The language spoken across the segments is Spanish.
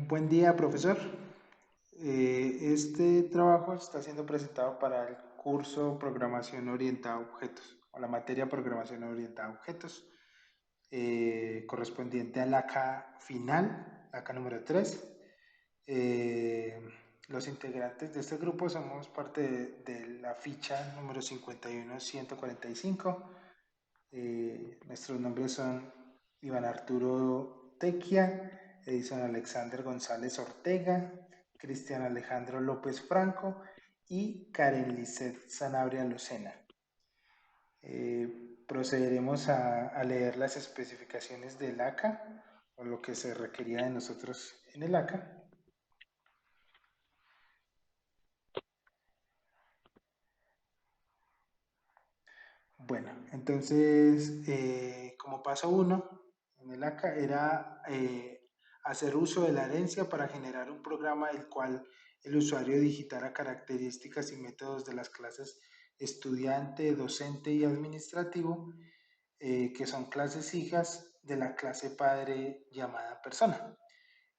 Buen día, profesor. Este trabajo está siendo presentado para el curso Programación Orientada a Objetos, o la materia Programación Orientada a Objetos, correspondiente al ACA final, ACA número 3. Eh, los integrantes de este grupo somos parte de la ficha número 51145. Nuestros nombres son Iván Arturo Tequia, Edison Alexander González Ortega, Cristian Alejandro López Franco y Karen Lisset Sanabria Lucena. Procederemos a leer las especificaciones del ACA o lo que se requería de nosotros en el ACA. Bueno, entonces, como paso uno en el ACA era hacer uso de la herencia para generar un programa el cual el usuario digitara características y métodos de las clases estudiante, docente y administrativo, que son clases hijas de la clase padre llamada persona.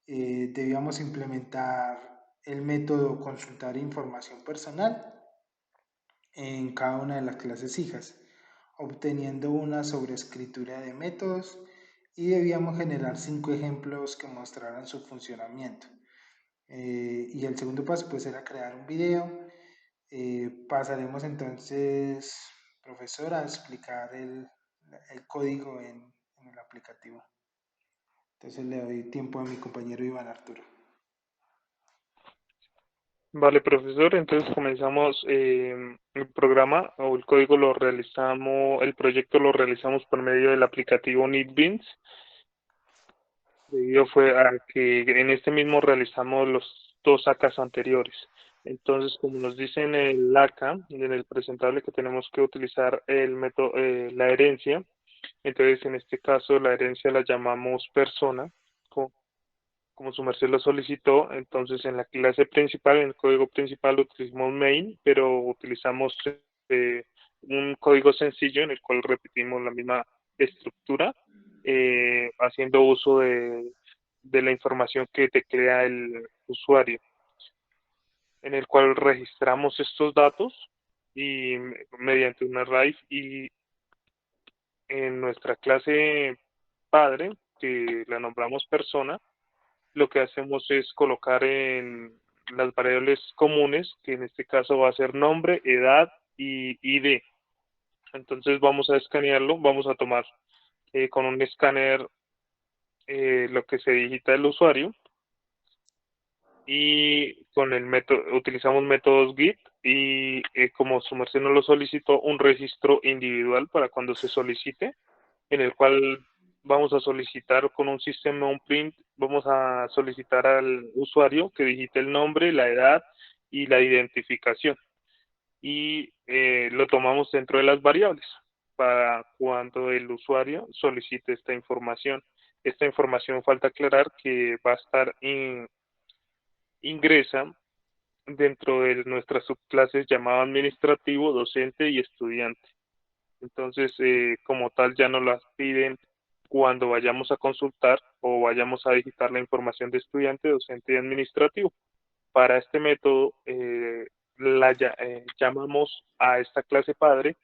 Debíamos implementar el método consultar información personal en cada una de las clases hijas, obteniendo una sobreescritura de métodos, y debíamos generar 5 ejemplos que mostraran su funcionamiento. Y el segundo paso pues era crear un video. Pasaremos entonces, profesor, a explicar el código en el aplicativo. Entonces le doy tiempo a mi compañero Iván Arturo. Vale, profesor, entonces comenzamos el programa o el código lo realizamos, el proyecto lo realizamos por medio del aplicativo NetBeans, debido fue a que en este mismo realizamos los dos ACAs anteriores. Entonces, como nos dice en el ACA, en el presentable, que tenemos que utilizar el método, la herencia, entonces en este caso la herencia la llamamos persona, como su merced lo solicitó. Entonces en la clase principal, en el código principal utilizamos main, pero utilizamos eh, un código sencillo en el cual repetimos la misma estructura, haciendo uso de la información que te crea el usuario, en el cual registramos estos datos y mediante una raíz, y en nuestra clase padre, que la nombramos persona, lo que hacemos es colocar en las variables comunes, que en este caso va a ser nombre, edad y ID. Entonces vamos a escanearlo, vamos a tomar con un escáner lo que se digita el usuario, y con el método utilizamos métodos GET, y como su merced nos lo solicitó, un registro individual para cuando se solicite, en el cual vamos a solicitar con un sistema on print, vamos a solicitar al usuario que digite el nombre, la edad y la identificación, y lo tomamos dentro de las variables para cuando el usuario solicite esta información. Esta información falta aclarar que va a estar ingresa dentro de nuestras subclases llamado administrativo, docente y estudiante. Entonces, como tal, ya nos las piden cuando vayamos a consultar o vayamos a digitar la información de estudiante, docente y administrativo. Para este método, llamamos a esta clase padre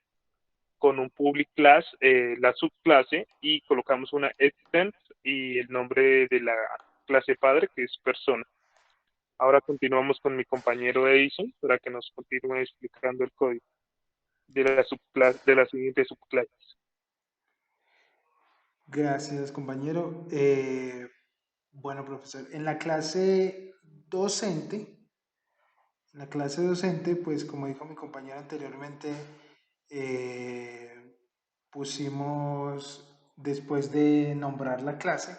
con un public class, la subclase, y colocamos una extend y el nombre de la clase padre, que es persona. Ahora continuamos con mi compañero Edison para que nos continúe explicando el código de las siguientes subclases. Gracias, compañero. Bueno, profesor, en la clase docente, pues como dijo mi compañero anteriormente, eh, pusimos, después de nombrar la clase,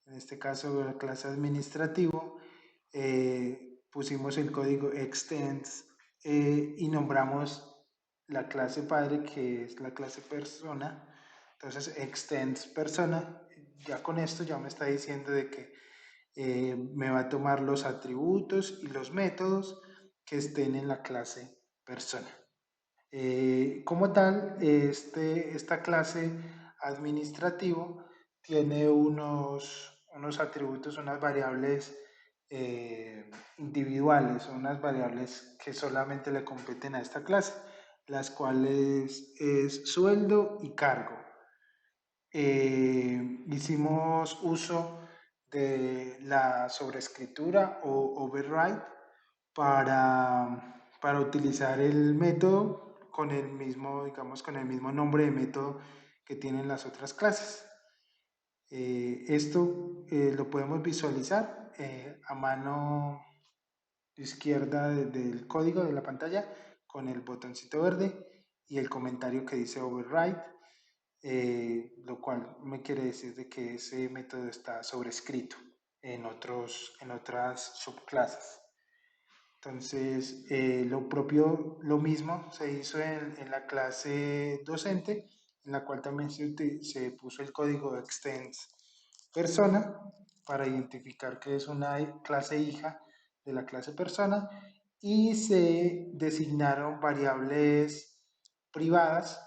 en este caso la clase administrativo, pusimos el código extends, y nombramos la clase padre, que es la clase persona. Entonces, extends persona, ya con esto ya me está diciendo de que me va a tomar los atributos y los métodos que estén en la clase persona. Como tal, esta clase administrativo tiene unos atributos, unas variables individuales, son unas variables que solamente le competen a esta clase, las cuales es sueldo y cargo. Hicimos uso de la sobrescritura o override para utilizar el método con el mismo, digamos, con el mismo nombre de método que tienen las otras clases. Esto lo podemos visualizar a mano izquierda del código de la pantalla con el botoncito verde y el comentario que dice override, lo cual me quiere decir de que ese método está sobrescrito en otras subclases. Entonces, lo mismo se hizo en la clase docente, en la cual también se puso el código extends persona para identificar que es una clase hija de la clase persona y se designaron variables privadas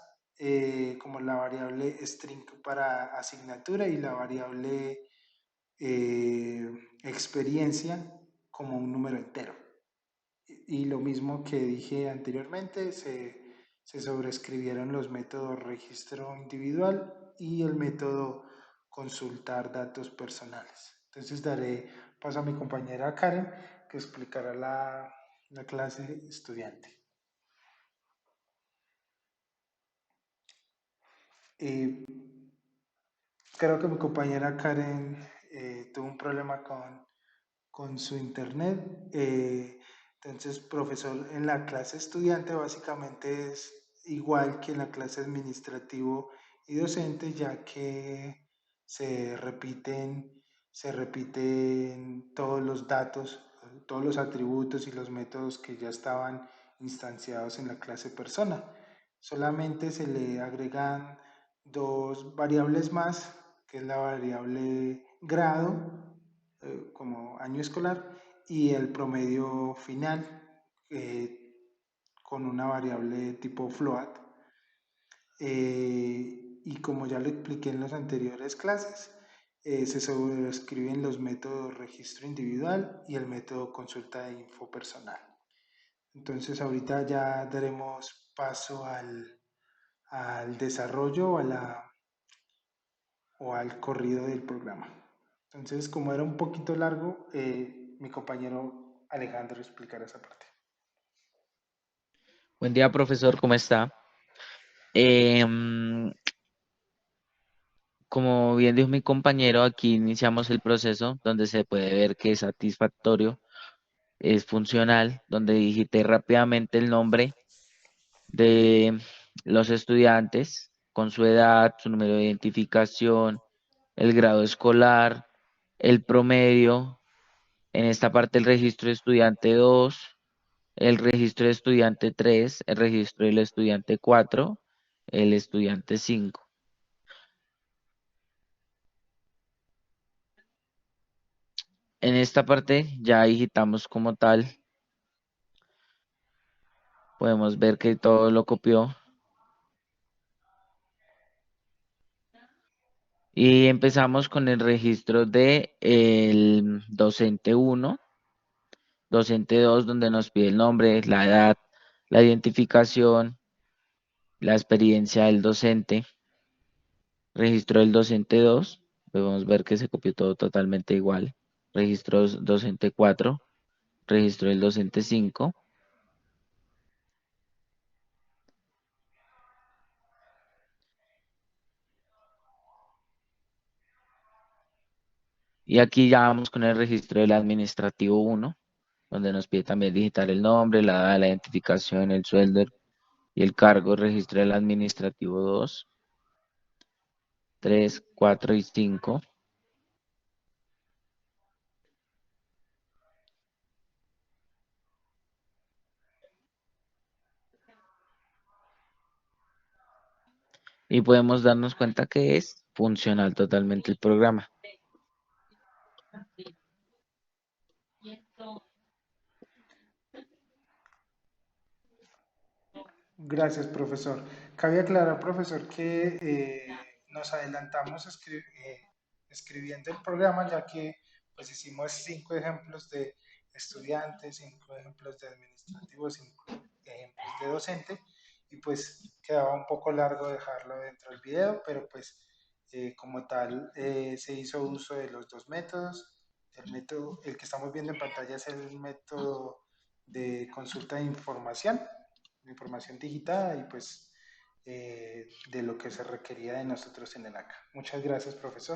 como la variable string para asignatura y la variable eh, experiencia como un número entero. Y lo mismo que dije anteriormente, se sobrescribieron los métodos registro individual y el método consultar datos personales. Entonces daré paso a mi compañera Karen que explicará la clase estudiante. Eh, Creo que mi compañera Karen tuvo un problema con su internet. Entonces, profesor, en la clase estudiante básicamente es igual que en la clase administrativo y docente, ya que se repiten, se repiten todos los datos, todos los atributos y los métodos que ya estaban instanciados en la clase persona. Solamente se le agregan dos variables más, que es la variable grado como año escolar y el promedio final con una variable tipo float. Y como ya lo expliqué en las anteriores clases, se sobrescriben los métodos registro individual y el método consulta de info personal. Entonces ahorita ya daremos paso al desarrollo o al corrido del programa. Entonces, como era un poquito largo, mi compañero Alejandro explicará esa parte. Buen día, profesor, ¿cómo está? Em, Como bien dijo mi compañero, aquí iniciamos el proceso donde se puede ver que es satisfactorio, es funcional, donde digité rápidamente el nombre de los estudiantes con su edad, su número de identificación, el grado escolar, el promedio, en esta parte el registro de estudiante 2, el registro de estudiante 3, el registro del estudiante 4, el estudiante 5. En esta parte ya digitamos como tal, podemos ver que todo lo copió y empezamos con el registro de el docente 1, docente 2, donde nos pide el nombre, la edad, la identificación, la experiencia del docente, registro del docente 2, podemos ver que se copió todo totalmente igual, registro docente 4, registro del docente 5. Y aquí ya vamos con el registro del administrativo 1, donde nos pide también digitar el nombre, la edad, la identificación, el sueldo y el cargo, registro del administrativo 2, 3, 4 y 5. Y podemos darnos cuenta que es funcional totalmente el programa. Gracias, profesor. Cabe aclarar, profesor, que nos adelantamos escribiendo el programa, ya que pues hicimos 5 ejemplos de estudiantes, 5 ejemplos de administrativos, 5 ejemplos de docente, y pues quedaba un poco largo dejarlo dentro del video, pero pues como tal se hizo uso de los dos métodos. El que estamos viendo en pantalla es el método de consulta de información digitada y pues de lo que se requería de nosotros en el ACA. Muchas gracias, profesor.